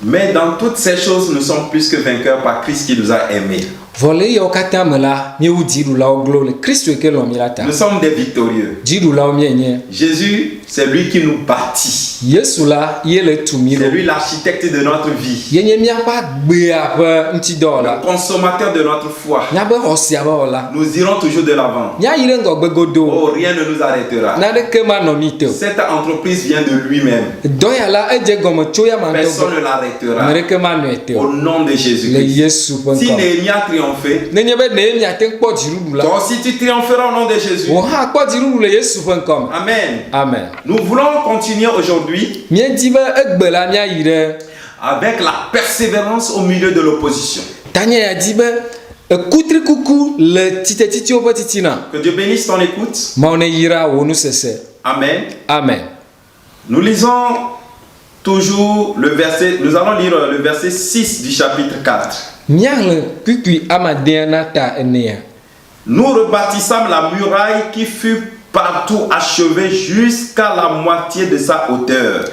Mais dans toutes ces choses, nous sommes plus que vainqueurs par Christ qui nous a aimés. Vole yo kata mela mi ujiru la oglo le Christ ke lo milata. Nous sommes des victorieux. Jiru la mienye. Jésus, c'est lui qui nous bâtit. Yesu la yele tumiro. C'est lui l'architecte de notre vie. Yenye mia pa gbe apa nti do la. Le consommateur de notre foi. Nya be hosia ba la. Nous irons toujours de l'avant. Nya yire ngogbe godo. Oh, rien ne nous arrêtera. Na de ke ma no mito. Cette entreprise vient de lui-même. Do ya la eje gomo choya ma do. Personne ne l'arrêtera. Mere ke ma no ete. Au nom de Jésus. Le Yesu pon. Si Néhémie a triomphé, nenye be Néhémie a ten kpo jiru la. toi aussi tu triompheras au nom de Jésus. O ha kpo jiru le Yesu pon kom. Amen. Amen. Nous voulons continuer aujourd'hui Mien di be egbe la mia yire. avec la persévérance au milieu de l'opposition. Tanya ya di be kutri kuku le titi o titina. Que Dieu bénisse ton écoute. Ma on yira wo nu sese. Amen. Amen. Nous lisons toujours le verset, nous allons lire le verset 6 du chapitre 4. Miale kukui amadena ta enea. Nous rebâtissâmes la muraille qui fut partout achevée jusqu'à la moitié de sa hauteur.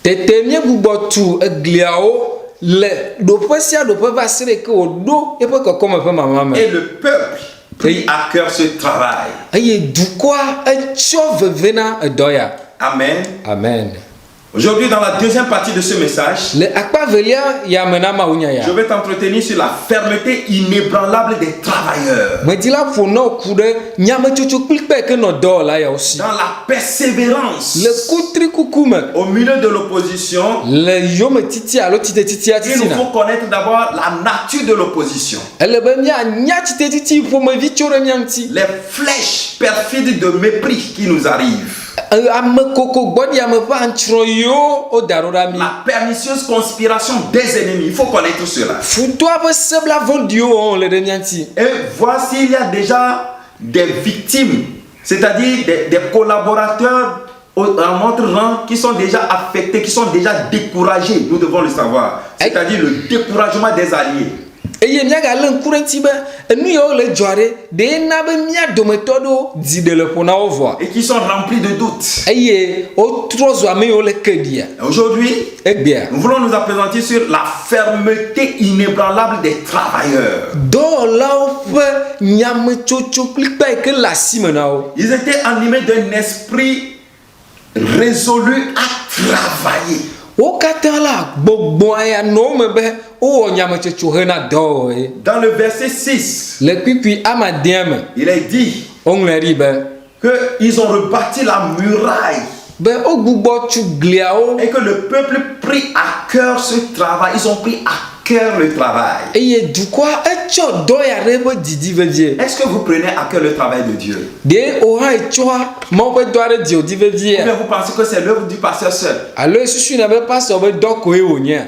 Tete mie bubotu egliao le do pesia do pe vasire ke odo e pe kokoma pe mama. Et le peuple prit à cœur ce travail. Aye dukwa encho vevena edoya. Amen. Amen. Aujourd'hui, dans la deuxième partie de ce message, Le akpa velia ya menama unya ya. je vais t'entretenir sur la fermeté inébranlable des travailleurs. Me dila fono kude nyame chuchu klikpe ke no do la ya aussi. Dans la persévérance, Le kutri kukume au milieu de l'opposition, le yome titi alo tite titi il nous atisina. faut connaître d'abord la nature de l'opposition. Elle be mia nya tite titi pour me vichore mianti. Les flèches perfides de mépris qui nous arrivent. Ame koko gbodi ame pa anchro yo o darora mi. La pernicieuse conspiration des ennemis. Il faut connaître cela. Futo abe sebla vondio on le mianti. Et voici, il y a déjà des victimes, c'est-à-dire des collaborateurs en notre rang qui sont déjà affectés, qui sont déjà découragés. Nous devons le savoir. C'est-à-dire le découragement des alliés. Eye mia ga len kurenti be enu yo le jore de na be mia dometodo di de le pona ovo. Et qui sont remplis de doutes. Eye o trozo ame yo le kedia. Aujourd'hui, Egbia. nous voulons nous appesantir sur la fermeté inébranlable des travailleurs. Do la pe nyame chocho klikpa ke la simenao. Ils étaient animés d'un esprit résolu à travailler. O katala gbogbo aya no me be o nyame chocho hena do e. Dans le verset 6, Le kukui amadem il est dit on le ribe. qu'ils ont rebâti la muraille Be o gugbo chu gliao. et que le peuple prit à cœur ce travail. Ils ont pris à cœur le travail. Eye du quoi echo do ya rebo didi vevie. Est-ce que vous prenez à cœur le travail de Dieu? De o ha echoa mo be do are di odi Ou vevie. bien vous pensez que c'est l'œuvre du pasteur seul? Allo susu na be pastor be do ko e wonya.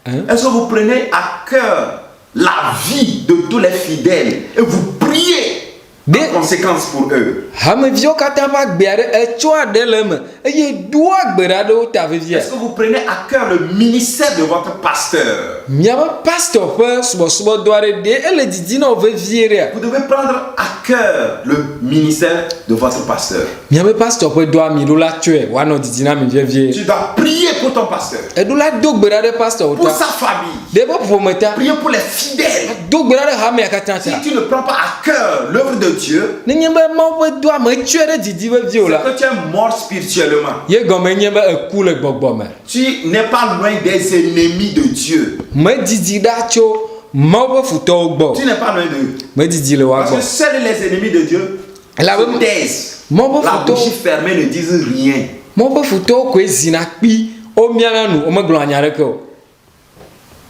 Hein? Est-ce que vous prenez à cœur la vie de tous les fidèles et vous priez en conséquence pour eux? Hame vio kata ba gbeare echoa de leme. Eye do agbera do ta vevie. Est-ce que vous prenez à cœur le ministère de votre pasteur? Miaba pastor pe subo do are de ele didi na vevie re. Vous devez prendre à cœur le ministère de votre pasteur. Miaba pastor pe do ami do la tue wa no didi na mi vevie. Tu dois prier pour ton pasteur, E do la do gbera de pastor pour ta. sa famille. De be prometa. Prier pour les fidèles. Do gbera de hame akatanta. Si tu ne prends pas à cœur l'œuvre de Dieu, Ne nyembe mo pe do am tue de didi vevie c'est ola. que tu es mort spirituellement. Ye gome nyembe eku le gbogbo me. Tu n'es pas loin des ennemis de Dieu. Me didi da cho mo be futo gbo. Tu n'es pas loin d'eux. Me didi le wa Parce gbo. que seuls les ennemis de Dieu La se be taisent. mo be La futo bouche fermée ne disent rien. mo be futo ko ezina kpi o miana nu o me glo anyare ko.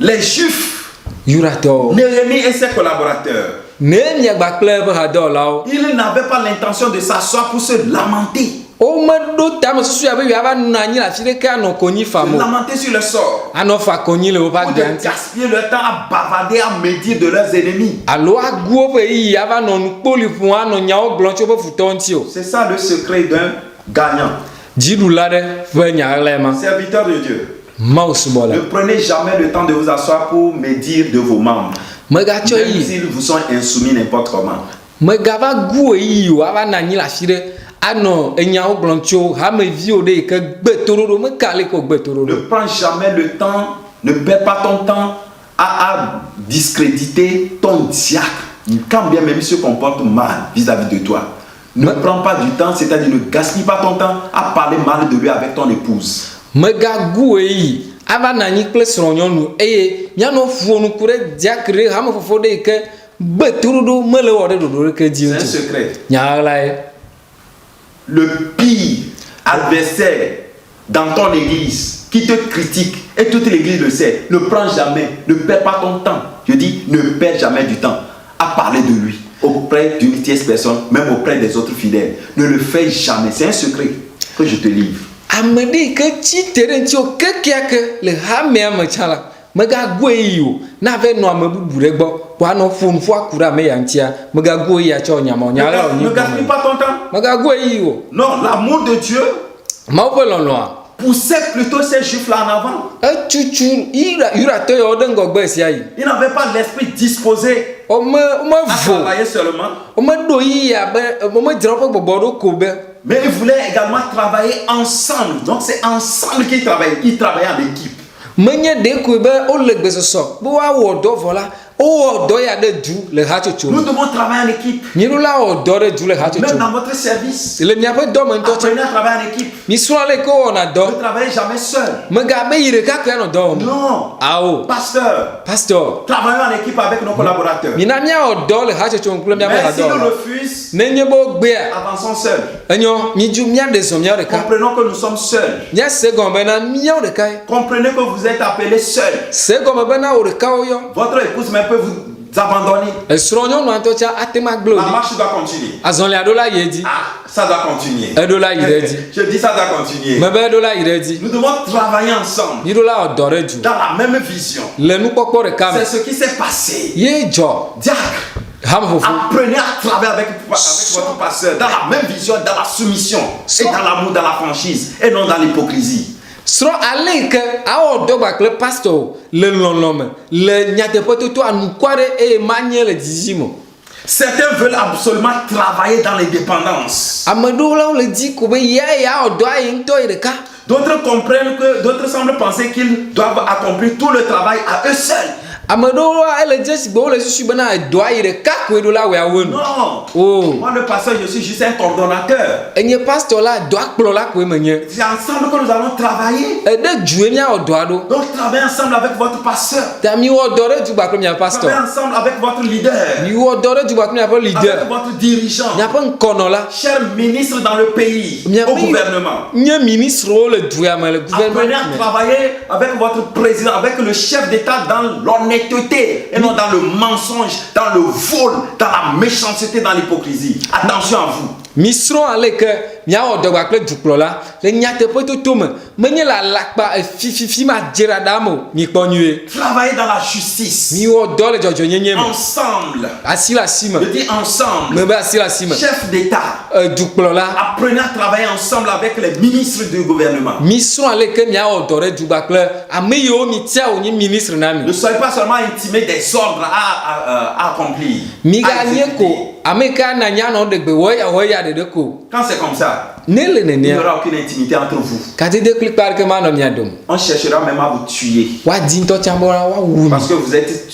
Les Juifs, Yurato. Néhémie et ses collaborateurs, Ne mia gba kle be hado lao. ils n'avaient pas l'intention de s'asseoir pour se lamenter. O me do ta mo susu ya be ya ba nu anyi la fide ka no konyi Se famo. lamenter sur le sort. Ano fa konyi le o pa Ou de ganti. gaspiller leur temps à bavarder, à médire de leurs ennemis. Alo aguo pe yi ya ba no nu poli fun ano nya o glon cho be futo nti o. C'est ça le secret d'un gagnant. Jidu la de fe nya lema. Serviteur de Dieu, Mouse bola. ne prenez jamais le temps de vous asseoir pour médire de vos membres. Me ga cho Même yi. s'ils vous sont insoumis n'importe comment. Me ga ba guo yi o aba na nyi la fide. Ano enya ogloncho ha me vi o de ke gbetoro me kale ko gbetoro. Ne prends jamais le temps Ne perds pas ton temps à discréditer ton diacre, quand bien même il se comporte mal vis-à-vis de toi. Ne prends pas du temps, c'est-à-dire ne gaspille pas ton temps à parler mal de lui avec ton épouse. Megagouei, abanani kple srɔ̃nyɔnu eye mianɔ ƒonu ku ɖe diakre hame fofo ɖe ke betuɖoɖo mele wɔ ɖe ɖoɖo ɖeke dzi C'est un ŋuti. secret. Nyaɣlae. Le pire adversaire dans ton église qui te critique, et toute l'église le sait, ne prends jamais, ne perds pas ton temps. Je dis, ne perds jamais du temps à parler de lui auprès d'une tierce personne, même auprès des autres fidèles. Ne le fais jamais. C'est un secret que je te livre. Ame ɖe ke tsitre ɖe ŋuti wo kekea ke le hamea me tsã la megagoe o na ve nɔ ame bubu ɖe gbɔ woanɔ ƒonu ƒu aku ɖe ame ya ŋutia megagoe ya tsɔ nyama nyaɣla Ne gaspille pas ton temps. megagoe o. Non, l'amour de Dieu Mawu ƒe lɔlɔa poussait plutôt ces juifs-là en avant. etutu yudatɔ yawo ɖe ŋgɔgbe sia yi. Ils n'avaient pas l'esprit disposé Wome à vo travailler seulement, womeɖo yi abe womedzra woƒe gbɔgbɔ ɖo ko be mais ils voulaient également travailler ensemble. Donc c'est ensemble qu'ils travaillaient. Ils travaillaient en équipe. menye ɖe koe be wole gbesɔsɔ be woawɔ dɔ vɔ la wowɔ dɔ ya ɖe du le hatsotso Nous me. devons travailler en équipe. Miɖola wɔ dɔ ɖe du le hatsotso Même dans me. votre service. Le miaƒe dɔ me ŋutɔ tsɛ. Apprenez à travailler en équipe. Misrɔ̃ le ke wɔna dɔ. Ne travaillez jamais seul. Megabe yi ɖeka koe anɔ dɔ wɔm. Non. Awo. Pasteur, Pastor. travaillons en équipe avec nos collaborateurs. Mina miawɔ dɔ le hatsotso me kple miaƒe Mais si nous hadɔwɔla. refusons, Nenye be wogbea avançons seuls. enyo midu miaɖe zɔ miawo ɖeka. Comprenons que nous sommes seuls. Miase gɔme bena miawo ɖeka ye. Comprenez que vous êtes appelés seuls. Se gɔme bena wo ɖekawo yɔ. Votre épouse même peut vous abandonner. Esrɔ̃nyɔnua ŋutɔ tsã ate ma gblẽ o La ɖi. marche doit continuer. Azɔlia ɖo la yi edzi. Ah, ça doit continuer. Eɖo la yi ɖe edzi. Je dis ça doit continuer. Mebe eɖo la yi ɖe edzi. Nous devons travailler ensemble Miɖo la wɔ dɔ ɖe du. dans la même vision. Le nukpɔkpɔ ɖeka me. C'est ce qui s'est passé. Ye dzɔ. Diacre, Hame ƒoƒo. apprenez à travailler avec votre pasteur dans la même vision, dans la soumission, et dans l'amour, dans la franchise, et non dans l'hypocrisie. Srɔ̃ ale yi ke awɔ dɔ gbakple pastor le lɔlɔ me le nyateƒetoto anukua ɖe eye ma nye le dzidzim o. Certains veulent absolument travailler dans les dépendances. Ame ɖewo la wole dzi ko be ya awɔ dɔ ayi ŋutɔ yi ɖeka. D'autres comprennent que, d'autres semblent penser qu'ils doivent accomplir tout le travail à eux seuls. Ame ɖewo ele dze si gbe wole susu bena dɔa yi ɖeka koe ɖo la wɔe awo nu. Non. Oh. Moi, le pasteur, je suis juste un coordonnateur. Enye pastor la dɔa kplɔ la koe menye. C'est ensemble que nous allons travailler. Eɖe due miawɔ dɔa ɖo. Donc, travaillez ensemble avec votre pasteur. Ta miwɔ dɔ ɖe du gbakple miaƒe pastor. Travaillez ensemble avec votre leader. Miwɔ dɔ ɖe du gbakple miaƒe leader. Avec votre dirigeant. Miaƒe ŋkɔnɔla. Chers ministres dans le pays, Miaƒe au gouvernement. nye ministrewo le dua me le Apprenez gouvernement à me. travailler avec votre président, avec le chef d'État dans l'honnêteté et non dans le mensonge, dans le vol, dans la méchanceté, dans l'hypocrisie. Attention à vous. Misrɔ̃ ale ke miawɔ dɔ gbakple dukplɔla le nyateƒetoto me menye le alakpa fififi ma dzra ɖa me o mikpɔ nyuie. Travaillez dans la justice. Miwɔ dɔ le dzɔdzɔnyenye me. Ensemble. Asi le asi me. Je dis ensemble. Me be asi le asi me. Chef d'État. Dukplɔla. Apprenez à travailler ensemble avec les ministres du gouvernement. Misrɔ̃ ale ke miawɔ dɔ ɖe du gbakple ame yiwo mitia wonye ministre na Ne mi. soyez pas seulement intimés des ordres à accomplir. à Miganye exécuter. ko ame ka na nyanɔ ɖe gbe wɔya ɖeɖe ko. Quand c'est comme ça, Ne le il n'y nenea. aura aucune intimité entre vous. Katede kpli kpa ɖeke manɔ mia dome. On cherchera même à vous tuer. Woadi ŋutɔ tsã be woawu mi. Parce que vous êtes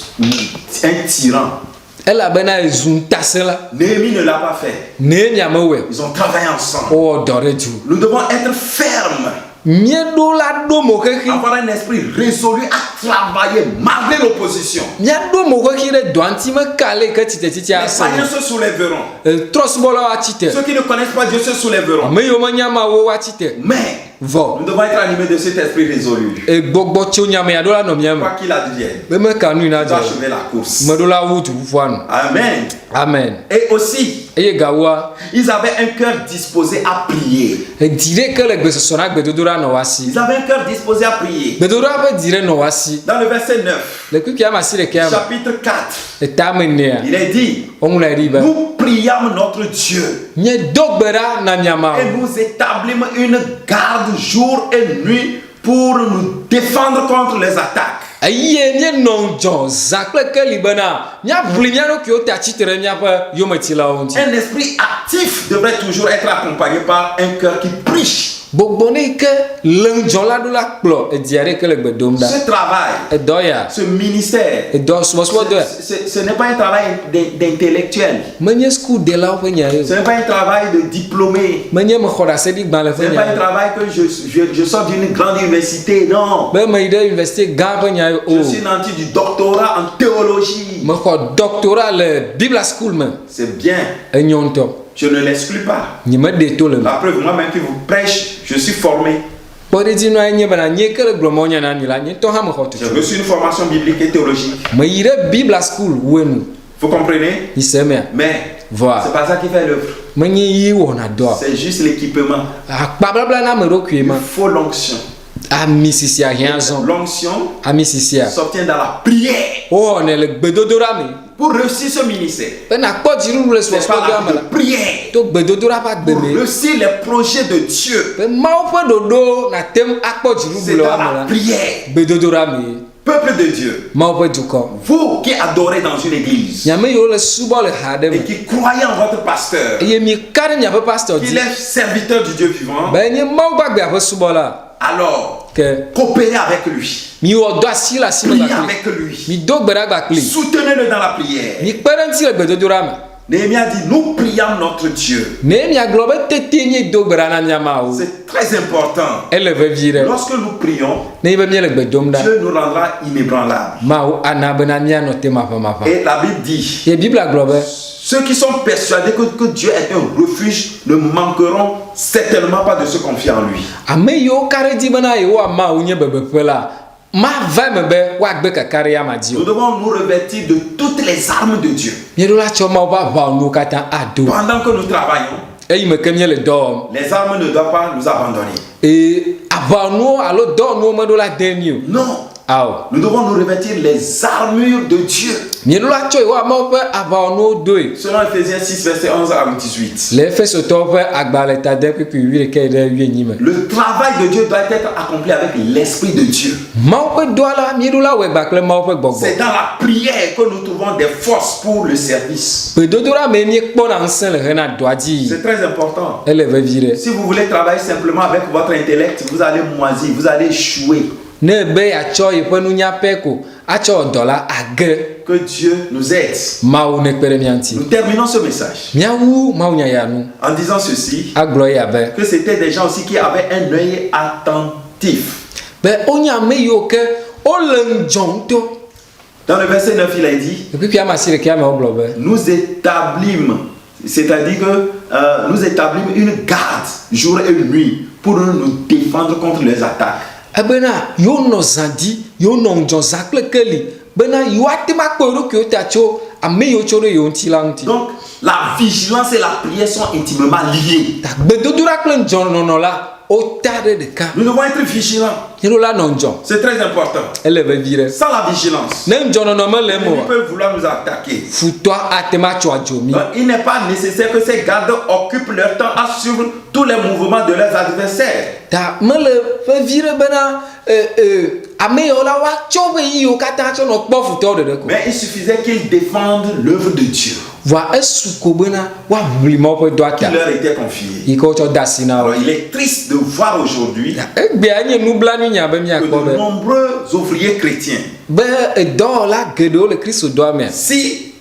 un tyran. Elabena ezu ŋutasẽla. Néhémie ne l'a pas fait. Nehemia mewɔe. Ils ont travaillé ensemble. Wowɔ dɔ ɖe du. Nous devons être fermes. Míeɖo la ɖo mo xexi. Avoir un esprit résolu à travailler malgré l'opposition. Míaɖo mo xexi ɖe dɔa ŋuti meka le ke tsitetsitsi Les asɔ. païens se soulèveront. Trɔsubɔlawo atsi te. Ceux qui ne connaissent pas Dieu se soulèveront. Ame yiwo menya Mawu woatsi te. Mais Vɔ. nous devons être animés de cet esprit résolu. Gbɔgbɔ tso nyamea ɖo la nɔ mia me. Quoi qu'il advienne, Be meka nu na nous dzɔ. achever la course. Meɖo la wu du ƒuƒua nu. Amen. Amen. Et aussi, Eye gawoa. ils avaient un cœur disposé à prier. Di ɖe ke le gbesɔsɔ na gbedodoɖa nɔ woasi. Ils avaient un cœur disposé à prier. Gbedodoɖa ƒe di ɖe nɔ woasi. Dans le verset 9, Le kukia ma asi ɖekea me. chapitre 4, Etame nea. il est dit, Woŋlɔe ɖi be. nous priâmes notre Dieu Míedo gbe ɖa na mia et Mawu. nous établîmes une garde jour et nuit pour nous défendre contre les attaques. Eye míenɔ dzɔ zã kple keli bena míaʋli mía ɖokuiwo te atsitre ɖe míaƒe yometsilawo ŋuti. Un esprit actif devrait toujours être accompagné par un cœur qui prie. gbogbo ne ke lendzɔla ɖo la kplɔ edia ɖe ke le gbe dom ɖa. Ce travail, Edɔ ya. ce ministère, Edɔ subɔsubɔ dɔ ya. ce n'est pas un travail d'intellectuel. Menye sukudelawo ƒe nya ye Ce o. n'est pas un travail de diplômé. Menye me xɔ ɖaseɖigbalẽ Ce ƒe n'est pas nya un ye. travail que je sors d'une grande université. Non. Be me yi ɖe université gã ƒe nya ye o. Je suis nanti du doctorat en théologie. Me xɔ doctorat le Biblia school me. C'est bien. Enyo ŋutɔ. Je ne l'exclus pas. Nye me ɖe to le me. La preuve, moi-même qui vous prêche, je suis formé. Kpɔɖedzinɔe nye bena nye ke le gblɔm nya na mi la nye ŋutɔ hã me xɔ J'ai tutu. reçu une formation biblique et théologique. Me yi ɖe Biblia school wenu. Vous comprenez? Yi se mea. Mais Voilà. c'est pas ça qui fait l'œuvre. Menye yi wɔna dɔa. C'est juste l'équipement. Akpablabla na ame ɖokui Il ma. faut l'onction. Ami sisia hiã zɔn. L'onction Ami sisia. s'obtient dans la prière. O wɔnɛ le gbedodoɖa me. Pour réussir ce ministère, Bena kpɔ dziɖuɖu le c'est subɔsubɔ par dɔa la me vie la. de prière. To gbedodoɖa ƒe agbe Pour me. réussir les projets de Dieu, Be Mawu ƒe ɖoɖo na tem akpɔ dziɖuɖu c'est le dans wa me la la. prière. Gbedodoɖa me. Peuple de Dieu, Mawu ƒe dukɔ. vous qui adorez dans une église Nyame yiwo le subɔ le ha ɖe et me. qui croyez en votre pasteur, Eye mi ka ɖe miaƒe pastor qu'il dzi. est serviteur du Dieu vivant, Be nye Mawu gbagbe ƒe subɔla. alors Ke coopérez avec lui, mi wɔ dɔ asi le asi me priez gbakli. avec lui, Mi do gbe ɖa gbakli. soutenez-le dans la prière. Mi kpe ɖe ŋuti le gbedodoɖa me. Néhémie a dit, nous prions notre Dieu. Ne miagblɔ be tete nye do gbe ɖa na mia mawo. C'est très important. Ele vevi ɖe. Lorsque nous prions, Ne yi be míele gbe dom ɖa. Dieu nous rendra inébranlables. Mawu ana bena míanɔ te maƒamaƒa. Et la Bible dit, Ye Biblia gblɔ be ceux qui sont persuadés que Dieu est un refuge ne manqueront certainement pas de se confier en lui. ame yiwo ka ɖe dzi bena yewoa Mawu nye bebeƒe la, mava eme be woagbe kaka ɖe yama dzi Nous o. devons nous revêtir de toutes les armes de Dieu. Míeɖo la tsɔ Mawu ƒe aʋawɔnuwo katã ado. Pendant que nous travaillons, Eyi me ke míele dɔ wɔm. les armes ne doivent pas nous abandonner. Aʋawɔnuwo alo dɔwɔnuwo meɖo la de mi o. Non, Awɔ. nous devons nous revêtir les armures de Dieu. Míeɖo la tsɔ yewoa Mawu ƒe aʋawɔnuwo doe. Selon Ephésiens 6, verset 11 à 18. Le Efesotɔwo ƒe agbalẽ ta de kpekpe 11 ɖe 18 me. Le travail de Dieu doit être accompli avec l'Esprit de Dieu. Mawu ƒe dɔa la míeɖo la wɔe gba kple Mawu ƒe gbɔgbɔ. C'est dans la prière que nous trouvons des forces pour le service. Gbedodoɖa me míekpɔna ŋusẽ le hena dɔa dzi. C'est très important. Ele vevi ɖe. Si vous voulez travailler simplement avec votre intellect, vous allez moisir, vous allez échouer. Ne be yeatsɔ yeƒe nunya pɛ ko atsɔ wɔ dɔ la age. Que Dieu nous aide. Mawu ne kpe ɖe mía ŋuti. Nous terminons ce message Míawu mawunyaya nu. en disant ceci, Agblɔ ya be. que c'était des gens aussi qui avaient un œil attentif. Be wonye ame yiwo ke wole ŋdzɔ ŋutɔ. Dans le verset 9, il a dit, Epipi ame asi ɖeka me wogblɔ be. nous établîmes, c'est-à-dire que nous établîmes une garde jour et nuit pour nous défendre contre les attaques. Ebena yewo nɔ zã di, yewo nɔ ŋdzɔ zã kple keli bena yewo ate ma kpɔ yewoɖokuiwo ta tso ame yiwo tso ɖe yewo ŋuti la ŋuti. Donc, la vigilance et la prière sont intimement liées. Ta gbedodoɖa kple ŋdzɔnɔnɔ la wota ɖe ɖeka. Nous devons être vigilants. Yeɖo la nɔ ŋdzɔ. C'est très important. Ele vevi ɖe. Sans la vigilance, Ne ŋdzɔnɔnɔ mele eme l'ennemi o. peut vouloir nous attaquer. Futɔ ate ma tso adzo mi. Donc, il n'est pas nécessaire que ces gardes occupent leur temps à suivre tous les mouvements de leurs adversaires. Ta mele vevi ɖe bena ame yawo la woatsɔ woƒe yiwo katã tsɔ nɔ kpɔ futɔwo ɖeɖe ko. Mais il suffisait qu'ils défendent l'œuvre de Dieu Vɔa esu ko bena woaʋli Mawu ƒe dɔa qui ta. leur était confiée. Yi ke wotsɔ de asi na wo. Alors, il est triste de voir aujourd'hui Egbea nye nublanunya be que miakpɔ de be. nombreux ouvriers chrétiens, Be dɔwɔla geɖewo le Kristo dɔa mea. si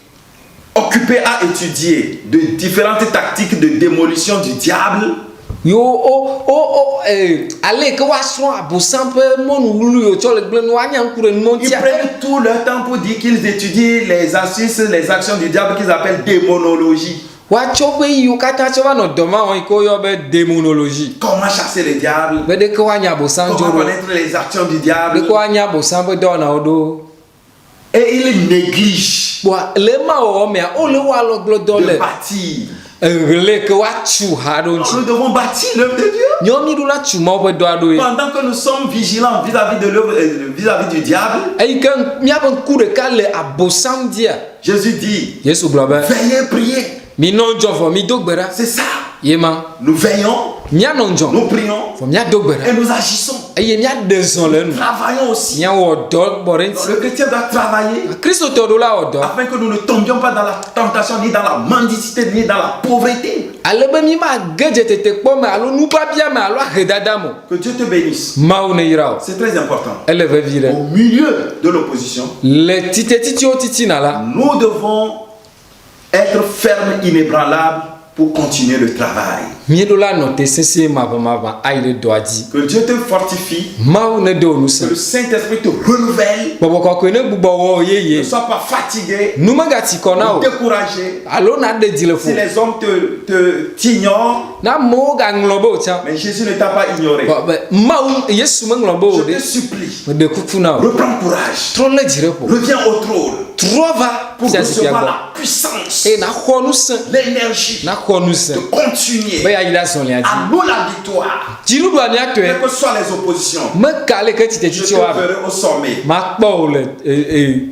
occupés à étudier de différentes tactiques de démolition du diable, Yo ale ke woasrɔ̃ abosam ƒe mɔnu wulu yiwo tsɔ le gblẽ nu woanya ŋku ɖe numɔ ils ŋutia. prennent tout leur temps pour dire qu'ils étudient les astuces, les actions du diable qu'ils appellent démonologie. Woatsɔ ƒe yiwo katã tsɔ va nɔ dɔ ma wɔm yi ke woyɔ be démonologie. Comment chasser le diable, Be ɖeke woanya abosam dzo comment ɖo. connaître les actions du diable. Ɖeke woanya abosam ƒe dɔwɔnawo ɖo. Et ils négligent Boa le ma wɔwɔ mea wole wo alɔgblɔdɔ de le bâtir. eɣle ke woatsu ha ɖo ŋuti. Nous devons bâtir l'œuvre de Dieu. Nyɔnu la tsu Mawu ƒe dɔa ɖo ye. Pendant que nous sommes vigilants vis-à-vis de l'œuvre, vis-à-vis du diable, Eyi ke míaƒe ŋku ɖeka le abosam dzia. Jésus dit, Yesu gblɔ be veillez, priez. minɔ ŋdzɔ vɔ mido gbe ɖa. C'est ça. Ye ma Nous veillons, míanɔ ŋdzɔ nous prions vɔ míado gbe ɖa. et nous agissons. eye mia de zon le nu Travaillons aussi. mia wo do bo renti Le chrétien doit travailler Kristo to do la odo afin que nous ne tombions pas dans la tentation, ni dans la mendicité, ni dans la pauvreté. ale be mi ma geje tete kpo me alo nu babia me alo ahedada mo Que Dieu te bénisse. mawo ne yira o C'est très important. ele ve vire Au milieu de l'opposition, le titi o titi na la nous devons être fermes, inébranlables pour continuer le travail. mi do la no te sese ma aire do adi Que Dieu te fortifie, mawo ne do nu que se le Saint-Esprit te renouvelle, bobo ko ne bubo wo ne yeye sois pas fatigué, nu ma gati kona o découragé. alo na de dile fo Si les hommes t'ignorent, na mo ga nglobo cha mais Jésus ne t'a pas ignoré. mawo yesu me nglobo Je o de te supplie, me de kuku na o reprends courage, tro le dire po reviens au trône trova pour sia se recevoir pia la puissance, e na khonu se l'énergie na khonu se de be continuer. ya ila son ya di À nous la victoire, jiru do ani atwe quelles que soient les oppositions. me kale ke tite Je titi te wa verrai au sommet.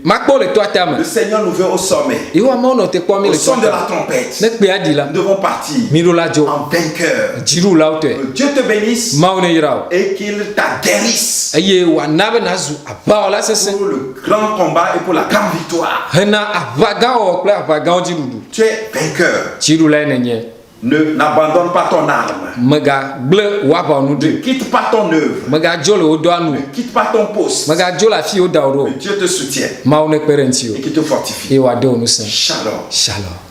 makpo le to atama Le Seigneur nous veut au sommet. iwa ma no te kwa mi Au le son de la to trompette. ne pe adila Nous devons partir mi do la jo en vainqueur. jiru la otwe Que Dieu te bénisse maune yira et qu'il t'aguerrisse eye wa nabe nazu aba ola sese pour le grand combat et pour la grande victoire. hena avaga o kla avaga o jirudu Tu es vainqueur. jiru la nenye N'abandonne pas ton arme. mega ble wa ba nu Ne de quitte pas ton œuvre. mega jolo o do anu Ne quitte pas ton poste. mega jola fi o da oro Que Dieu te soutienne maune perentio et qu'il te fortifie. e wa de onu sen Shalom. shalom